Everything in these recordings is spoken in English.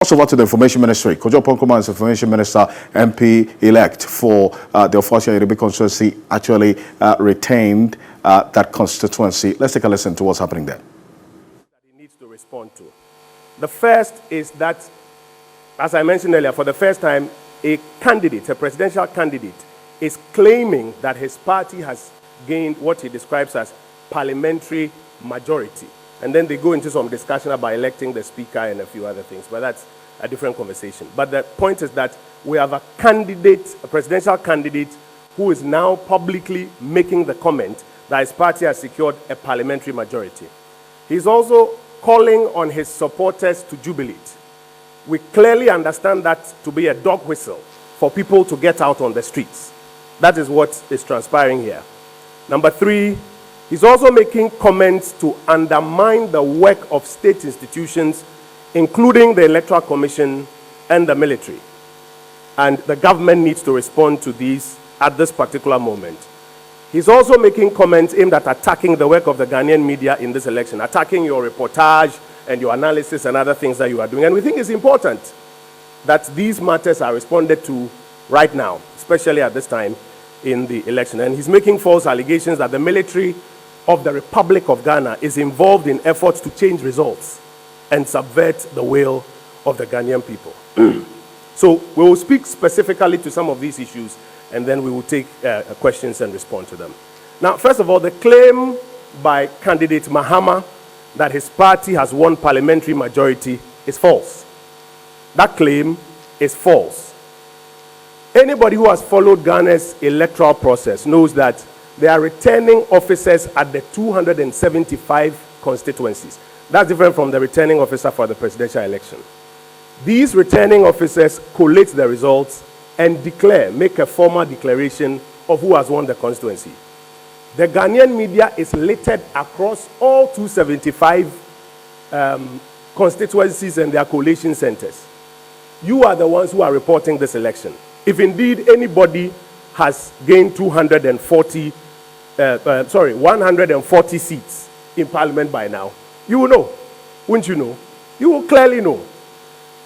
Over to the Information Ministry. Oppong Nkrumah is Information Minister, MP-elect for the Official Yoruba constituency, actually retained that constituency. Let's take a listen to what's happening there. That he needs to respond to. The first is that, as I mentioned earlier, for the first time, a presidential candidate, is claiming that his party has gained what he describes as parliamentary majority. And then they go into some discussion about electing the speaker and a few other things, but that's a different conversation. But the point is that we have a presidential candidate, who is now publicly making the comment that his party has secured a parliamentary majority. He's also calling on his supporters to jubilate. We clearly understand that to be a dog whistle for people to get out on the streets. That is what is transpiring here. Number three, he's also making comments to undermine the work of state institutions, including the Electoral Commission and the military. And the government needs to respond to these at this particular moment. He's also making comments aimed at attacking the work of the Ghanaian media in this election, attacking your reportage and your analysis and other things that you are doing. And we think it's important that these matters are responded to right now, especially at this time in the election. And he's making false allegations that the military of the Republic of Ghana is involved in efforts to change results and subvert the will of the Ghanaian people. So we will speak specifically to some of these issues, and then we will take questions and respond to them. Now, first of all, the claim by candidate Mahama that his party has won parliamentary majority is false. That claim is false. Anybody who has followed Ghana's electoral process knows that there are returning officers at the 275 constituencies. That's different from the returning officer for the presidential election. These returning officers collate the results and make a formal declaration of who has won the constituency. The Ghanaian media is littered across all 275 constituencies and their collation centers. You are the ones who are reporting this election. If indeed anybody has gained 140 seats in parliament by now, you will know. Wouldn't you know? You will clearly know.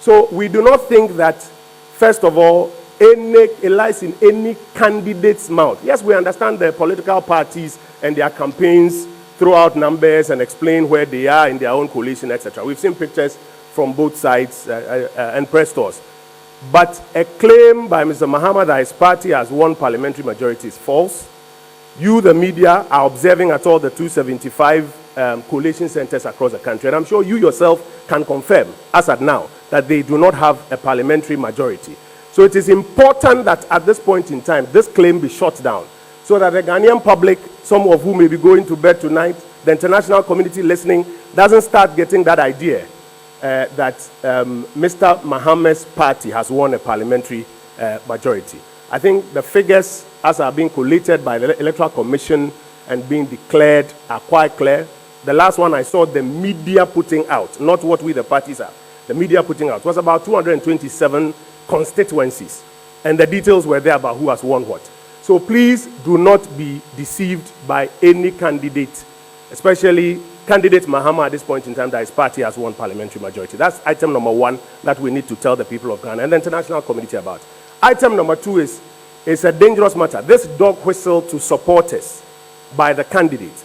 So we do not think that, first of all, it lies in any candidate's mouth. Yes, we understand the political parties and their campaigns throw out numbers and explain where they are in their own coalition, etc. We've seen pictures from both sides and press tours. But a claim by Mr. Mahama that his party has won parliamentary majority is false. You, the media, are observing at all the 275 coalition centers across the country. And I'm sure you yourself can confirm, as at now, that they do not have a parliamentary majority. So it is important that at this point in time, this claim be shut down, so that the Ghanaian public, some of whom may be going to bed tonight, the international community listening, doesn't start getting that idea that Mr. Mahama's party has won a parliamentary majority. I think the figures, as are being collated by the Electoral Commission and being declared, are quite clear. The last one I saw the media putting out, not what we the parties are, the media putting out, was about 227 constituencies. And the details were there about who has won what. So please do not be deceived by any candidate, especially candidate Mahama at this point in time, that his party has won parliamentary majority. That's item number one that we need to tell the people of Ghana and the international community about. Item number two is a dangerous matter. This dog whistle to supporters by the candidate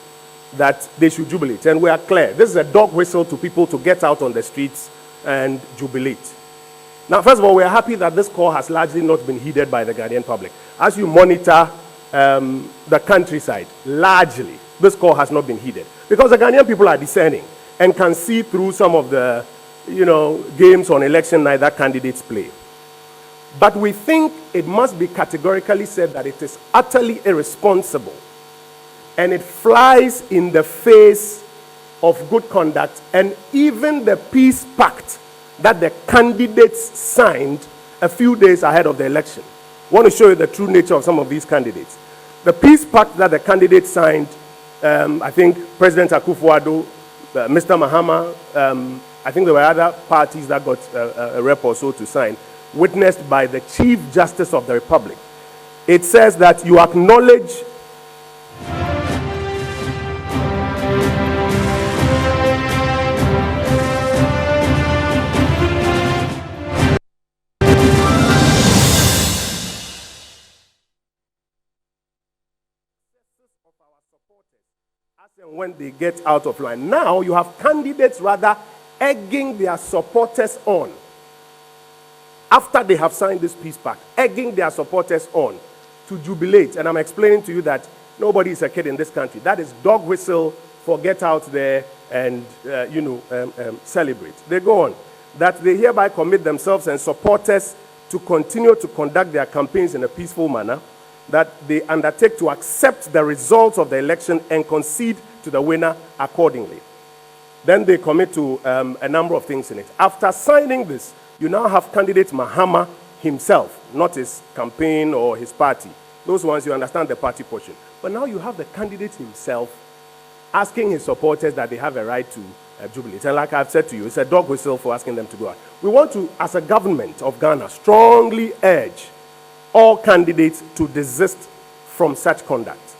that they should jubilate. And we are clear. This is a dog whistle to people to get out on the streets and jubilate. Now, first of all, we are happy that this call has largely not been heeded by the Ghanaian public. As you monitor the countryside, largely, this call has not been heeded. Because the Ghanaian people are discerning and can see through some of the, games on election night that candidates play. But we think it must be categorically said that it is utterly irresponsible, and it flies in the face of good conduct and even the peace pact that the candidates signed a few days ahead of the election. I want to show you the true nature of some of these candidates. The peace pact that the candidates signed, I think President Akufo-Addo, Mr. Mahama, I think there were other parties that got a rep or so to sign, witnessed by the Chief Justice of the Republic. It says that you acknowledge and when they get out of line. Now you have candidates rather egging their supporters on after they have signed this peace pact, egging their supporters on to jubilate. And I'm explaining to you that nobody is a kid in this country. That is dog whistle for get out there and, celebrate. They go on. That they hereby commit themselves and supporters to continue to conduct their campaigns in a peaceful manner, that they undertake to accept the results of the election and concede to the winner accordingly. Then they commit to a number of things in it. After signing this, you now have candidate Mahama himself, not his campaign or his party. Those ones, you understand the party portion. But now you have the candidate himself asking his supporters that they have a right to jubilate. And like I've said to you, it's a dog whistle for asking them to go out. We want to, as a government of Ghana, strongly urge all candidates to desist from such conduct.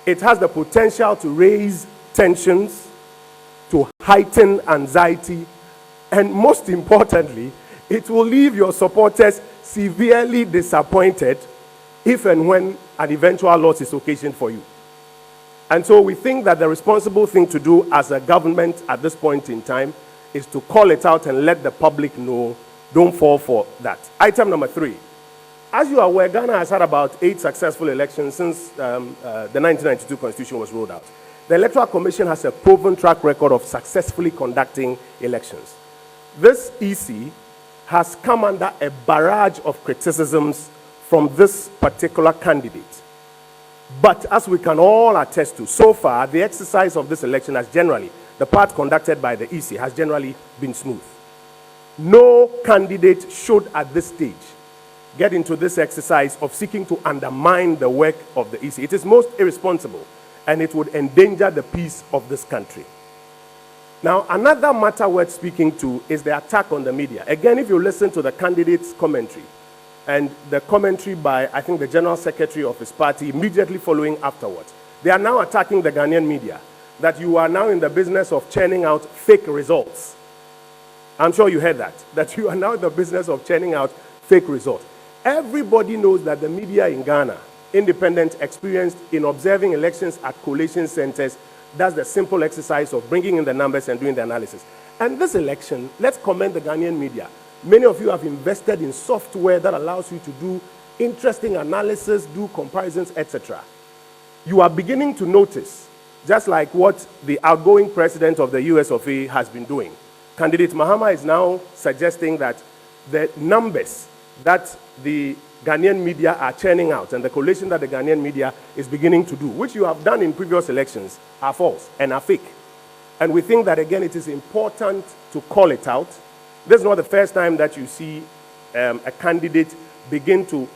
It has the potential to raise tensions, to heighten anxiety, and most importantly, it will leave your supporters severely disappointed if and when an eventual loss is occasioned for you. And so we think that the responsible thing to do as a government at this point in time is to call it out and let the public know, don't fall for that. Item number 3. As you are aware, Ghana has had about 8 successful elections since the 1992 Constitution was rolled out. The Electoral Commission has a proven track record of successfully conducting elections. This EC has come under a barrage of criticisms from this particular candidate. But as we can all attest to, so far, the exercise of this election has generally, the part conducted by the EC has generally been smooth. No candidate should at this stage get into this exercise of seeking to undermine the work of the EC. It is most irresponsible, and it would endanger the peace of this country. Now, another matter worth speaking to is the attack on the media. Again, if you listen to the candidate's commentary, and the commentary by, I think, the General Secretary of his party immediately following afterwards, they are now attacking the Ghanaian media, that you are now in the business of churning out fake results. I'm sure you heard that you are now in the business of churning out fake results. Everybody knows that the media in Ghana, independent, experienced in observing elections at collation centers, does the simple exercise of bringing in the numbers and doing the analysis. And this election, let's commend the Ghanaian media. Many of you have invested in software that allows you to do interesting analysis, do comparisons, etc. You are beginning to notice, just like what the outgoing president of the US of A has been doing. Candidate Mahama is now suggesting that the numbers that the Ghanaian media are churning out and the collation that the Ghanaian media is beginning to do, which you have done in previous elections, are false and are fake. And we think that, again, it is important to call it out. This is not the first time that you see a candidate begin to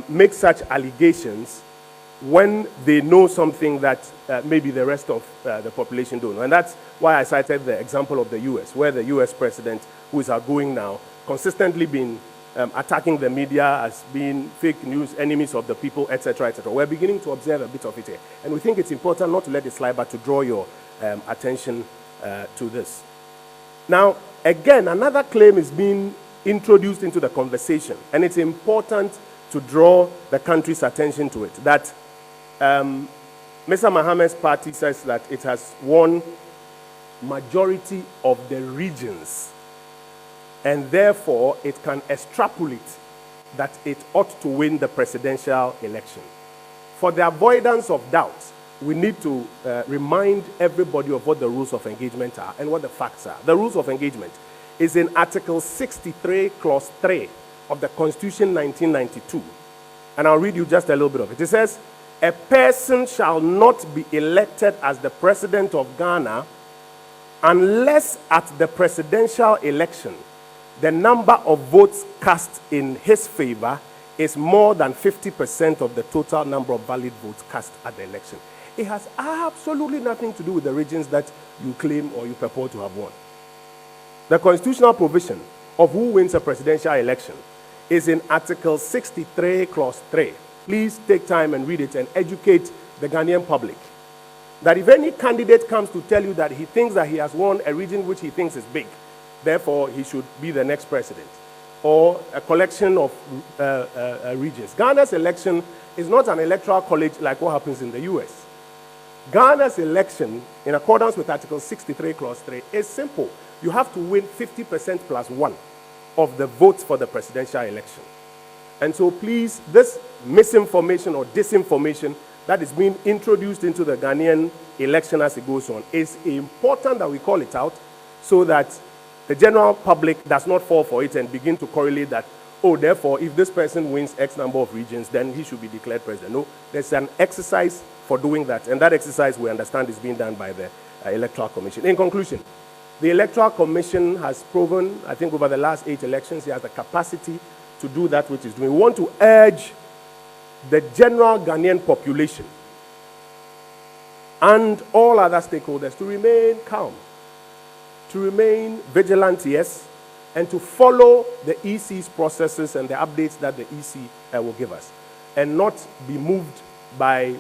make such allegations when they know something that maybe the rest of the population don't know. And that's why I cited the example of the US, where the US president, who is outgoing now, consistently been attacking the media as being fake news, enemies of the people, etc., etc. We're beginning to observe a bit of it here. And we think it's important not to let it slide, but to draw your attention to this. Now, again, another claim is being introduced into the conversation, and it's important to draw the country's attention to it, that Mr. Mahama's party says that it has won majority of the regions, and therefore it can extrapolate that it ought to win the presidential election. For the avoidance of doubt, we need to remind everybody of what the rules of engagement are and what the facts are. The rules of engagement is in Article 63, Clause 3 of the Constitution 1992. And I'll read you just a little bit of it. It says, a person shall not be elected as the president of Ghana unless at the presidential election the number of votes cast in his favor is more than 50% of the total number of valid votes cast at the election. It has absolutely nothing to do with the regions that you claim or you purport to have won. The constitutional provision of who wins a presidential election is in Article 63, Clause 3. Please take time and read it and educate the Ghanaian public. That if any candidate comes to tell you that he thinks that he has won a region which he thinks is big, therefore he should be the next president, or a collection of regions. Ghana's election is not an electoral college like what happens in the US. Ghana's election, in accordance with Article 63, Clause 3, is simple. You have to win 50% plus 1 of the votes for the presidential election. And so please, this misinformation or disinformation that is being introduced into the Ghanaian election as it goes on, is important that we call it out so that the general public does not fall for it and begin to correlate that, oh, therefore, if this person wins X number of regions, then he should be declared president. No, there's an exercise for doing that, and that exercise, we understand, is being done by the Electoral Commission. In conclusion, the Electoral Commission has proven, I think over the last 8 elections, it has the capacity to do that which is doing. We want to urge the general Ghanaian population and all other stakeholders to remain calm, to remain vigilant, yes, and to follow the EC's processes and the updates that the EC will give us, and not be moved by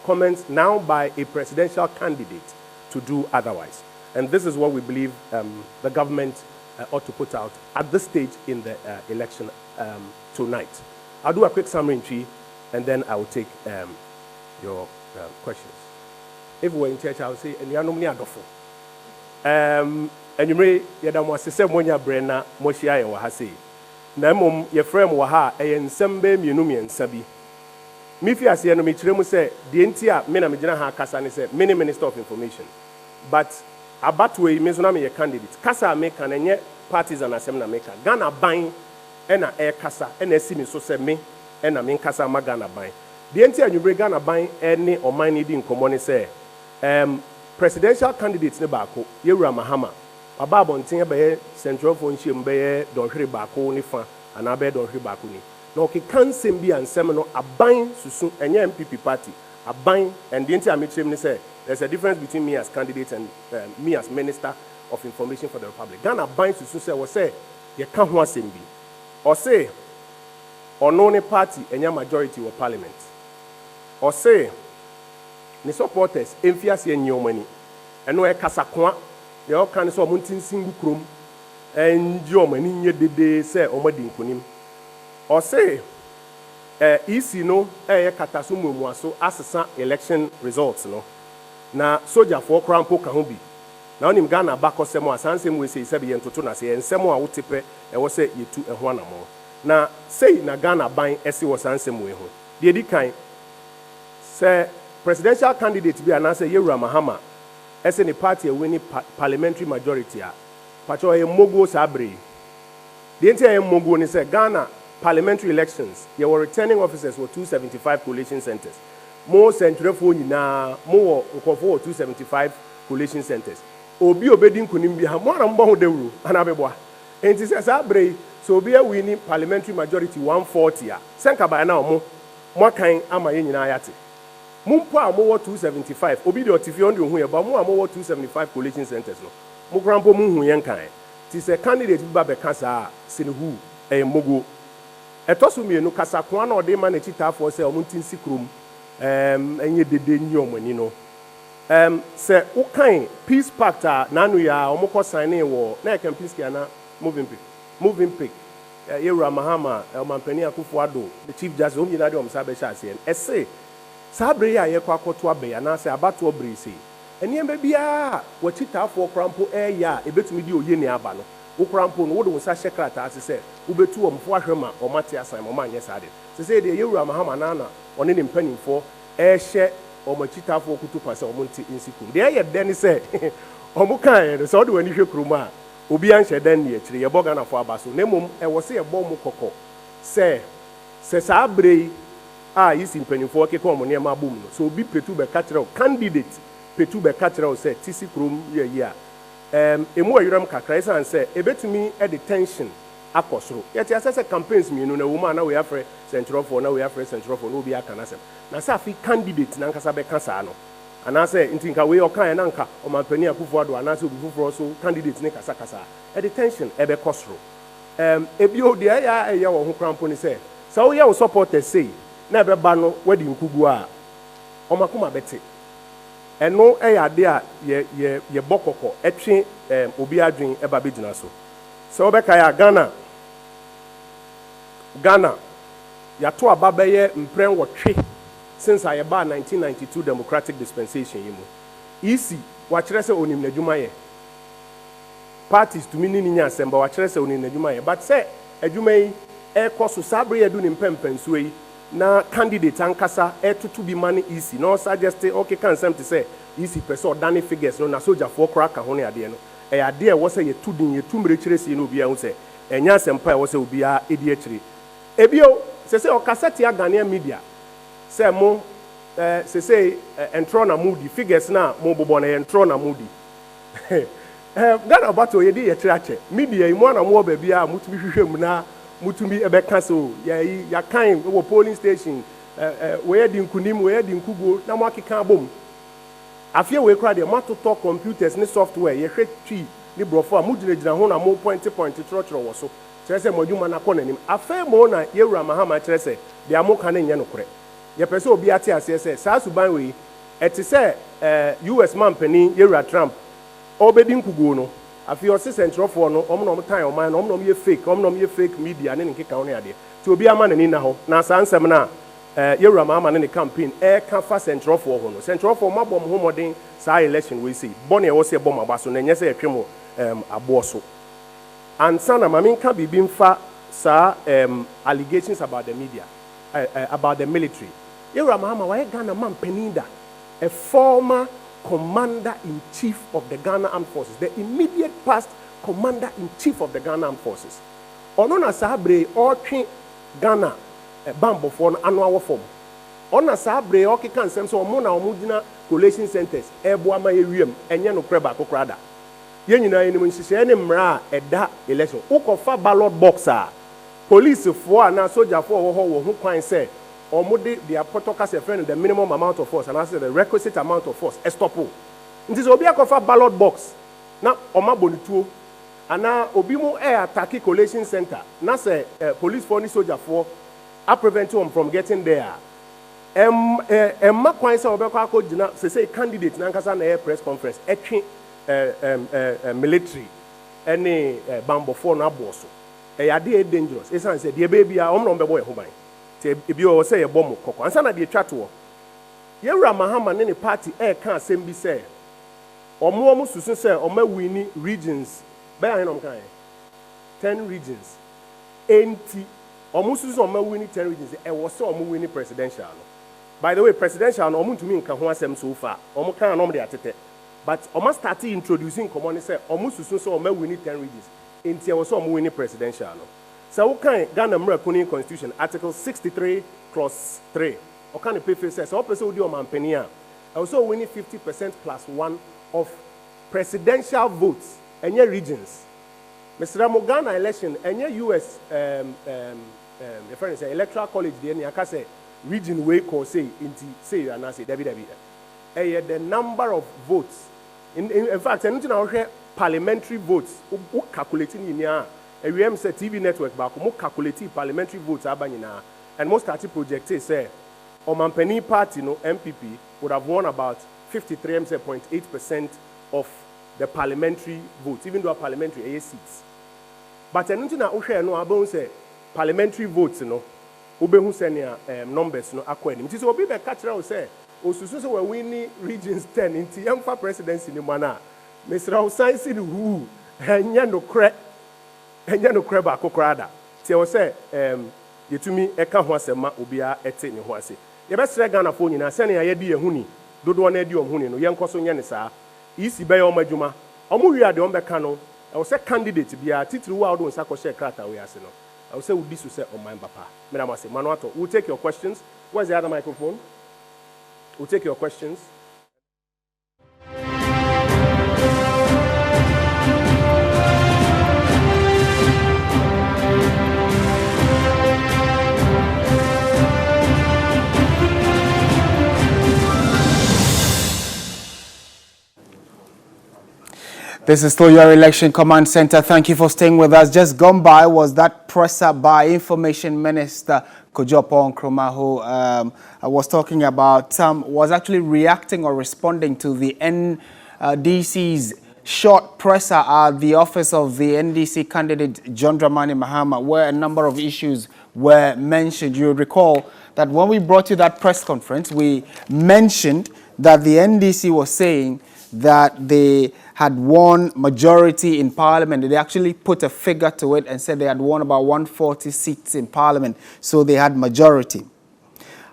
comments now by a presidential candidate to do otherwise. And this is what we believe the government ought to put out at this stage in the election tonight. I'll do a quick summary, and then I will take your questions. If we're in church, I will say, and you are normally adofo. And you may, Yadam was the same when you're Brenna, Moshia, or Hasi. Namum, your friend Waha, and Sembe, Munumi, and Sabi. Mifi as the enemy, Tremu say, the entire Menamijana Kasani said, many Minister of Information. But Abatwe, Mizunami, a candidate. Kasa make and yet parties and assembly maker. Ghana buying and a air Kasa, and a simi so said me, and a main Kasa Magana buying. The entire you bring Ghana buying any or my needing common say, presidential candidates Nebako, Yura Mahama, Ababon Tinga Central Phone Shimbe, Donri Bako, Nifa, and Abe Donri Bakuni. No, can Simbi and Semino a buying Susun and your MPP party, a buying, and the entire Mitchell say there's a difference between me as candidate and me as Minister of Information for the Republic. Ghana buying Susun say, or say, you can't want Simbi, or say, or no party and your majority or parliament, or say, the supporters, Enfiasi and your money, and no Kasakwa, they all kinds of mountain single chrome, and your money, they say, or Madin Kunim. Or say, EC no, Katasumu Mwaso, assassin election results, no. Na soldier for Crown Pokahubi. Now, in Ghana, back or Samoa, Sansem we say, Sabi and Totuna say, and Samoa would tip and was say, you two and one more. Now, say, na Ghana buying SC was Sansem way home. The Edikai say, presidential candidate be announced Yura Mahama, as any party winning parliamentary majority. Pacho a Mogo Sabri. The entire Mogo is Ghana. Parliamentary elections, there were returning officers were 275 collation centers. More central phone na more 275 collation centers. Obi obedin kunimbi ha mo ambo dewru anabeboa. Enti se sabre so obi a winning parliamentary majority 140 a. Senka ba na mo kan ama ye nyina ayate. Mumpo a mo 275 obi de otifi on de hu ye ba mo a mo 275 collation centers no. Mo krampo mu hu ye kan. Ti se candidate bi ba be kan sa sinihu mogo. Etosumi no Kasakwa na ode ma na chita for say omuntin sikrum enye dede nyi omani no se ukan peace pact na anu ya omukọ sign wo na campaign skia na moving pick Yura Mahama Mampani Akufo-Addo the chief justice omi na de omsabe sha ase ese sabre ya ye kwa akoto abeya na se abato brisi eniyembe bia wo chita for krampo ya ebetumi di oye ni aba no Ukrampo no wodo sa shekrata ase se ubetu omfo ahwema omate asan mo manye sade se se de Yura Mahama na one ne mpanimfo ehye omachitafo kutu pase omonti insikum de ye den se omukan se ode wani hwekruma obi anhye den ne akire ye boga na fo abaso nemom wo se ye bom kokko se sa abrei isi mpanimfo keke omo ne ma bom no so obi petu be katrel candidate petu be katrel se tisi krom ye a emu ayuram kakra isa and say ebetumi e detention akosoro yet assess campaigns me no na woman na we afre central for na we afre central for no be aka na sem na say afi candidate na nkasa be kasa no ana say ntinka we okan na nka o mampani Akufo-Addo ana say obi fufuro so candidate ne kasa e detention e be kosoro ebi o de ya wo ho krampo ni say so we your supporters say na be ba no wadi nkugu a o makoma bete eno ade a ye bokoko etwe obi adwen eba begina so se obeka ya Ghana ya to aba beye mpren wotwe since I about 1992 democratic dispensation yimu. EC wachire se onim na dwuma ye. Parties to me ni nya asem ba wachire se onim na dwuma ye. But say adwuma yi e koso sabre edu ni mpempenso yi na candidate ankasa e tutu bi mane EC no suggest okay kan sem to say EC person dane figures no na soldier for kra ka ho ne ade no e ade e wo say ye tudin ye tumre kire si no bia ho say enya asem pa e wo say obi a edi akire ebio se o cassette ya Ghanaian media say mo se entro na moody figures na mo bobo na entro na moody Ghana about to ye di ye kire media yi mo na mo ba bia mutumi hwehwem na mutumi ebeka so ya kan wo polling station we di nkunim we di nkugo na mo akeka bom afia we kra de matoto computers ni software ye hwe twi ni brofo a mudinagina ho na mo point trotro wo so kire se modwuma na kɔ nanim afa mo na yewura Mahama kire se de amoka na nye nokore ye pese obi ate ase se saa suban we ete se US man pani yewura Trump obedi nkugo no afia ose central for no omno time o man omno ye fake media ne nkeka ho ne ade ti obi ama nani na ho na saa nsɛm na yewura Mahama ne campaign ka fa central for ho no central for mabom ho modern saa election we say bone e wo se bom abaso na nye se yetwem abo so ansa na maminka bibi mfa saa allegations about the media about the military yewura Mahama why Ghana man peninda a former commander-in-chief of the Ghana Armed Forces, the immediate past commander-in-chief of the Ghana Armed Forces. Ono na sabre otwe Ghana bambo for annual form. Ona sabre okeka nsem so omo na omo gina collation centers ebo ama yewiem enye no kreba kokrada. Ye nyina enim nhihye ne mra eda election. Ukofa ballot box a police for na soldier for wo ho kwan say omode their protocol say friend the minimum amount of force and I say the requisite amount of force estopo nti so obi akofa ballot box na oma bonituo ana obi mu attack collation center na say police for ni soldier for a prevent them from getting there kwan say obekwa akogina say candidate na nkasa na press conference etwe military any bambo for na boso yade dangerous esan say the baby a omno mbebo e ho ban ebi o say ebom kokko ansa na de twato yewura Mahama ne party ka asem bi say omo susu say omo wini regions ba yan om kan 10 regions enti omo susu omo wini 10 regions e wo say omo wini presidential no by the way presidential no omo ntumi nka ho asem so far omo kan no de atete but omo start introducing common say omo susu say omo wini 10 regions enti e wo say omo wini presidential no. So we can Ghana American Constitution Article 63 Clause 3. We can pay says so person do mampenia. Also winning 50% plus 1 of presidential votes in your regions. Mr. Ghana election and your US friend say Electoral College the I say region way call say into say and I say the number of votes in fact anything I parliamentary votes who calculating in here. AWM say TV network back mo calculate parliamentary votes abanyina and most party project say Omampeni party no MPP would have won about 53.8% of the parliamentary votes even though parliamentary A seats but anything na ohwe no abon say parliamentary votes no obehu say numbers no akwa nim ti so obi be catch ra say osusu so we win regions 10 inti emfa presidency ni mana Mr. Hussein si hu enya no kre enya no kreba akokrada tie wo se yetumi eka ho asema obia ete ne ho ase ye besre Ghana fo nyina se ne ya de yehuni dodo na de omhuni no ye nkoso nye ne saa isi be ye omadwuma omo wi ade ombeka no e wo se candidate bia titiri wa odo nsa ko share krata we ase no e wo se udi so se oman papa me na ma se manuato we'll take your questions. Where's the other microphone? We'll take your questions. This is still your Election Command Center. Thank you for staying with us. Just gone by was that presser by Information Minister Oppong Nkrumah, who was talking about, was actually reacting or responding to the NDC's short presser at the office of the NDC candidate John Dramani Mahama, where a number of issues were mentioned. You'll recall that when we brought you that press conference, we mentioned that the NDC was saying that they had won majority in parliament. They actually put a figure to it and said they had won about 140 seats in parliament, so they had majority.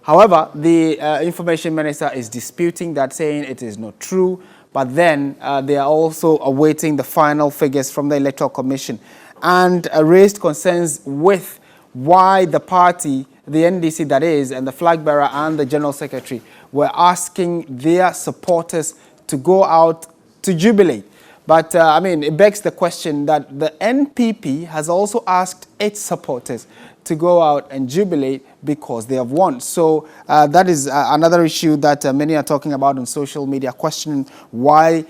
However, the information minister is disputing that, saying it is not true, but then they are also awaiting the final figures from the Electoral Commission, and raised concerns with why the party, the NDC that is, and the flag bearer and the General Secretary were asking their supporters to go out to jubilate. But, I mean, it begs the question that the NPP has also asked its supporters to go out and jubilate because they have won. So that is another issue that many are talking about on social media, questioning why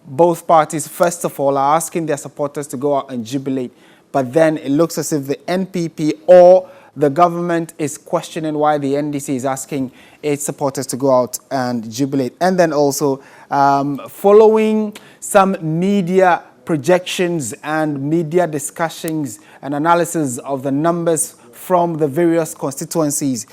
both parties, first of all, are asking their supporters to go out and jubilate. But then it looks as if the NPP or the government is questioning why the NDC is asking its supporters to go out and jubilate. And then also following some media projections and media discussions and analysis of the numbers from the various constituencies,